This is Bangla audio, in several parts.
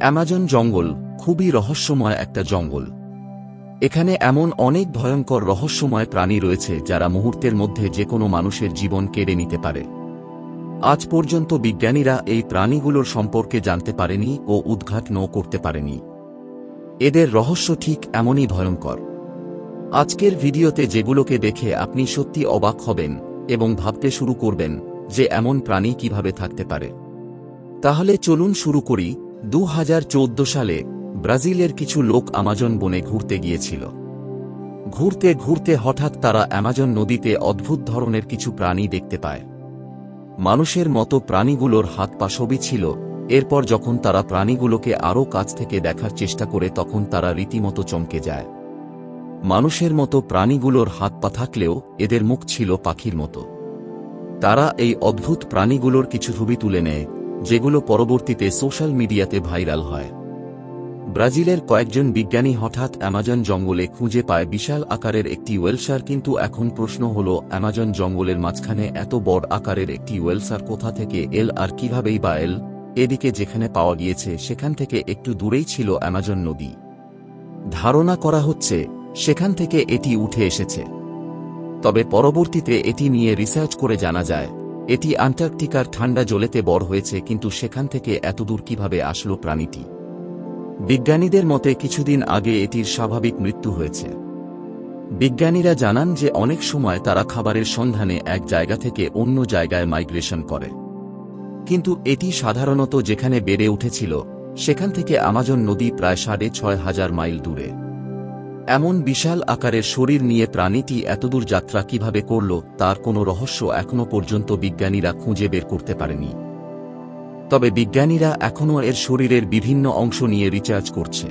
অ্যামাজন জঙ্গল খুবই রহস্যময় একটা জঙ্গল। এখানে এমন অনেক ভয়ঙ্কর রহস্যময় প্রাণী রয়েছে যারা মুহূর্তের মধ্যে যে কোনো মানুষের জীবন কেড়ে নিতে পারে। আজ পর্যন্ত বিজ্ঞানীরা এই প্রাণীগুলোর সম্পর্কে জানতে পারেনি ও উদ্ঘাটনও করতে পারেনি। এদের রহস্য ঠিক এমনই ভয়ঙ্কর। আজকের ভিডিওতে যেগুলোকে দেখে আপনি সত্যি অবাক হবেন এবং ভাবতে শুরু করবেন যে এমন প্রাণী কিভাবে থাকতে পারে। তাহলে চলুন শুরু করি। 2014 সালে ব্রাজিলের কিছু লোক আমাজন বনে ঘুরতে গিয়েছিল। ঘুরতে ঘুরতে হঠাৎ তারা অ্যামাজন নদীতে অদ্ভুত ধরনের কিছু প্রাণী দেখতে পায়। মানুষের মতো প্রাণীগুলোর হাত পা সবই ছিল। এরপর যখন তারা প্রাণীগুলোকে আরও কাছ থেকে দেখার চেষ্টা করে তখন তারা রীতিমতো চমকে যায়। মানুষের মতো প্রাণীগুলোর হাত পা থাকলেও এদের মুখ ছিল পাখির মতো। তারা এই অদ্ভুত প্রাণীগুলোর কিছু ছবি তুলে নেয়, যেগুলো পরবর্তীতে সোশ্যাল মিডিয়াতে ভাইরাল হয়। ব্রাজিলের কয়েকজন বিজ্ঞানী হঠাৎ অ্যামাজন জঙ্গলে খুঁজে পায় বিশাল আকারের একটি ওয়েলসার। কিন্তু এখন প্রশ্ন হল, অ্যামাজন জঙ্গলের মাঝখানে এত বড় আকারের একটি ওয়েলসার কোথা থেকে এল আর কিভাবেই বা এল? এদিকে যেখানে পাওয়া গিয়েছে সেখান থেকে একটু দূরেই ছিল অ্যামাজন নদী। ধারণা করা হচ্ছে সেখান থেকে এটি উঠে এসেছে। তবে পরবর্তীতে এটি নিয়ে রিসার্চ করে জানা যায় এটি আন্টার্কটিকার ঠান্ডা জলেতে বড় হয়েছে। কিন্তু সেখান থেকে এতদূর কিভাবে আসলো প্রাণীটি? বিজ্ঞানীদের মতে কিছুদিন আগে এটির স্বাভাবিক মৃত্যু হয়েছে। বিজ্ঞানীরা জানান যে অনেক সময় তারা খাবারের সন্ধানে এক জায়গা থেকে অন্য জায়গায় মাইগ্রেশন করে, কিন্তু এটি সাধারণত যেখানে বেড়ে উঠেছিল সেখান থেকে আমাজন নদী প্রায় ৬,৫০০ মাইল দূরে। এমন বিশাল আকারের শরীর নিয়ে প্রাণীটি এতদূর যাত্রা কিভাবে করল তার কোনো রহস্য এখনও পর্যন্ত বিজ্ঞানীরা খুঁজে বের করতে পারেনি। তবে বিজ্ঞানীরা এখনও এর শরীরের বিভিন্ন অংশ নিয়ে রিসার্চ করছে।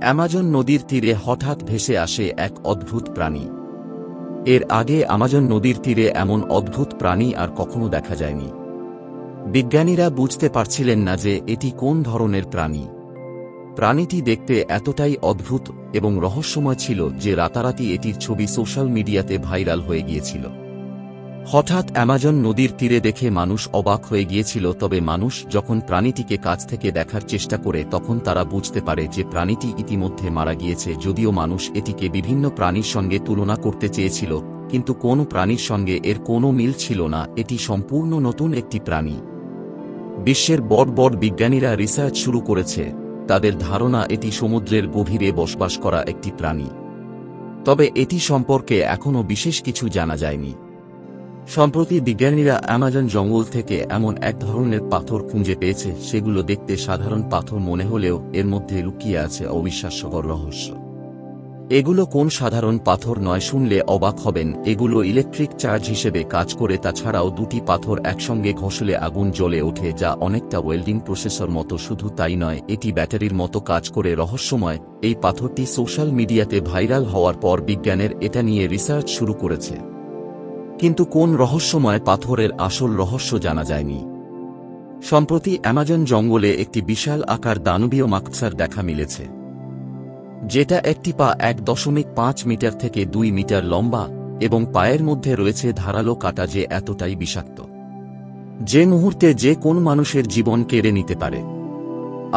অ্যামাজন নদীর তীরে হঠাৎ ভেসে আসে এক অদ্ভুত প্রাণী। এর আগে আমাজন নদীর তীরে এমন অদ্ভুত প্রাণী আর কখনো দেখা যায়নি। বিজ্ঞানীরা বুঝতে পারছিলেন না যে এটি কোন ধরনের প্রাণী। প্রাণীটি দেখতে এতটাই অদ্ভুত এবং রহস্যময় ছিল যে রাতারাতি এটির ছবি সোশ্যাল মিডিয়াতে ভাইরাল হয়ে গিয়েছিল। হঠাৎ অ্যামাজন নদীর তীরে দেখে মানুষ অবাক হয়ে গিয়েছিল। তবে মানুষ যখন প্রাণীটিকে কাছ থেকে দেখার চেষ্টা করে তখন তারা বুঝতে পারে যে প্রাণীটি ইতিমধ্যে মারা গিয়েছে। যদিও মানুষ এটিকে বিভিন্ন প্রাণীর সঙ্গে তুলনা করতে চেয়েছিল, কিন্তু কোনো প্রাণীর সঙ্গে এর কোনো মিল ছিল না। এটি সম্পূর্ণ নতুন একটি প্রাণী। বিশ্বের বড় বড় বিজ্ঞানীরা রিসার্চ শুরু করেছে। তাদের ধারণা এটি সমুদ্রের গভীরে বসবাস করা একটি প্রাণী। তবে এটি সম্পর্কে এখনও বিশেষ কিছু জানা যায়নি। সম্প্রতি বিজ্ঞানীরা অ্যামাজন জঙ্গল থেকে এমন এক ধরনের পাথর খুঁজে পেয়েছে, সেগুলো দেখতে সাধারণ পাথর মনে হলেও এর মধ্যে লুকিয়ে আছে অবিশ্বাস্যকর রহস্য। এগুলো কোন সাধারণ পাথর নয়, শুনলে অবাক হবেন। এগুলো ইলেকট্রিক চার্জ হিসেবে কাজ করে। তাছাড়াও দুটি পাথর একসঙ্গে ঘষলে আগুন জ্বলে ওঠে, যা অনেকটা ওয়েল্ডিং প্রসেসর মতো। শুধু তাই নয়, এটি ব্যাটারির মতো কাজ করে। রহস্যময় এই পাথরটি সোশ্যাল মিডিয়াতে ভাইরাল হওয়ার পর বিজ্ঞানের এটা নিয়ে রিসার্চ শুরু করেছে, কিন্তু কোন রহস্যময় পাথরের আসল রহস্য জানা যায়নি। সম্প্রতি অ্যামাজন জঙ্গলে একটি বিশাল আকার দানবীয় মাকড়সার দেখা মিলেছে, যেটা একটি পা ১.৫ মিটার থেকে ২ মিটার লম্বা এবং পায়ের মধ্যে রয়েছে ধারালো কাঁটা, যে এতটাই বিষাক্ত যে মুহূর্তে যে কোন মানুষের জীবন কেড়ে নিতে পারে।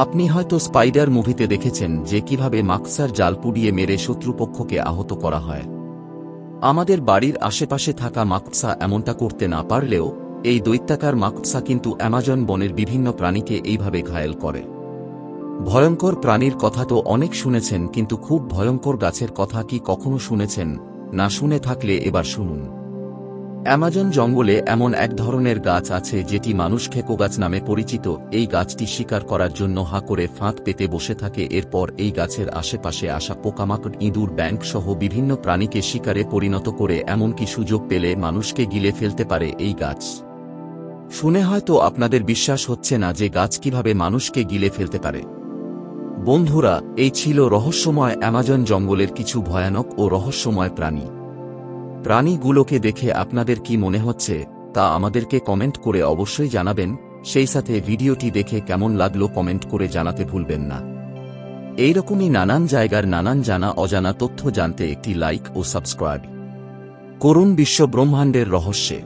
আপনি হয়তো স্পাইডার মুভিতে দেখেছেন যে কিভাবে মাকড়সার জাল পুড়িয়ে মেরে শত্রুপক্ষকে আহত করা হয়। আমাদের বাড়ির আশেপাশে থাকা মাকড়সা এমনটা করতে না পারলেও এই দৈত্যাকার মাকড়সা কিন্তু অ্যামাজন বনের বিভিন্ন প্রাণীকে এইভাবে ঘায়েল করে। ভয়ঙ্কর প্রাণীর কথা তো অনেক শুনেছেন, কিন্তু খুব ভয়ঙ্কর গাছের কথা কি কখনো শুনেছেন? না শুনে থাকলে এবার শুনুন। অ্যামাজন জঙ্গলে এমন এক ধরনের গাছ আছে যেটি মানুষ খেকো গাছ নামে পরিচিত। এই গাছটি শিকার করার জন্য হা করে ফাঁদ পেতে বসে থাকে। এরপর এই গাছের আশেপাশে আসা পোকামাকড়, ইঁদুর, ব্যাঙ সহ বিভিন্ন প্রাণীকে শিকারে পরিণত করে, এমনকি সুযোগ পেলে মানুষকে গিলে ফেলতে পারে এই গাছ। শুনে হয়তো আপনাদের বিশ্বাস হচ্ছে না যে গাছ কিভাবে মানুষকে গিলে ফেলতে পারে। বন্ধুরা, এই ছিল রহস্যময় অ্যামাজন জঙ্গলের কিছু ভয়ানক ও রহস্যময় প্রাণী। প্রাণীগুলোকে দেখে আপনাদের কি মনে হচ্ছে তা আমাদেরকে কমেন্ট করে অবশ্যই জানাবেন। সেই সাথে ভিডিওটি দেখে কেমন লাগলো কমেন্ট করে জানাতে ভুলবেন না। এইরকমই নানান জায়গার নানান জানা অজানা তথ্য জানতে একটি লাইক ও সাবস্ক্রাইব করুন বিশ্ব ব্রহ্মাণ্ডের রহস্যে।